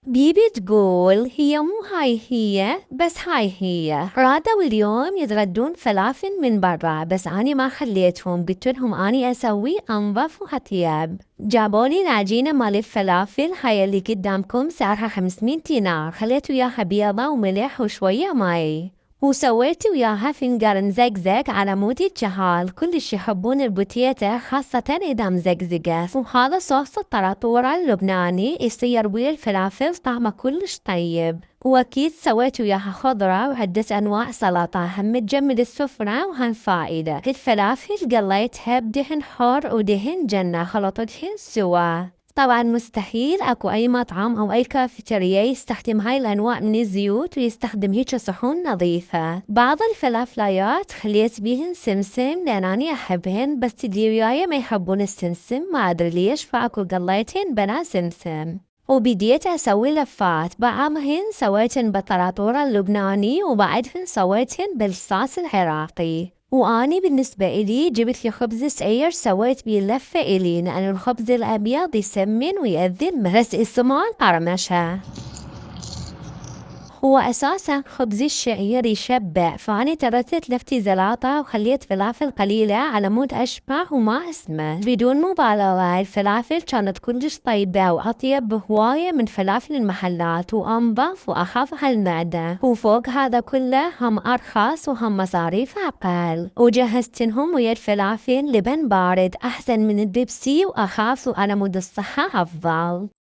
بيبي تقول هي مو هي بس هي رادوا اليوم يتغدون فلافل من برا، بس أنا ما خليتهم، قلت لهم أني أسوي أنظف وهطيب. جابولي العجينة مال الفلافل هاي اللي قدامكم سعرها 500 دينار، خليت وياها بيضة وملح وشوية ماي، وسويت وياها فنجان مزقزق على مود الجهال. كلش يحبون البوتيتا خاصة إذا مزقزقة، وهذا صوص الطراطورة اللبناني يصير ويا الفلافل طعمه كلش طيب. وأكيد سويت وياها خضرة وعدة أنواع سلطة، هم تجمل السفرة وهم فائدة. الفلافل قليتها بدهن حار ودهن جنة، خلطتهن سوا. طبعا مستحيل اكو اي مطعم او اي كافيتريا يستخدم هاي الانواع من الزيوت ويستخدم هيك صحون نظيفة. بعض الفلافلايات خليت بيهن سمسم لان اني احبهن، بس اللي وياي ما يحبون السمسم، ما ادري ليش، فاكو قليتهن بلا سمسم. وبديت اسوي لفات، بعضهن سويتهن بالطراطورة اللبناني وبعدهن سويتهن بالصوص العراقي. وأني بالنسبة إلي جبت لي خبز سعير سويت بيه لفة إلي، لأن الخبز الأبيض يسمن ويأذن، بس اسمه قرمشة. هو أساسا خبز الشعير يشبع، فأنا تركت لفتي زلاطة وخليت فلافل قليلة على مود أشبع وما اسمه. بدون مبالغة الفلافل كانت كلش طيبة وأطيب بهواية من فلافل المحلات، وأنظف وأخف على المعدة، وفوق هذا كله هم أرخص وهم مصاريف أقل. وجهزتنهم ويا الفلافل لبن بارد أحسن من البيبسي، وأخاف وعلى مود الصحة أفضل.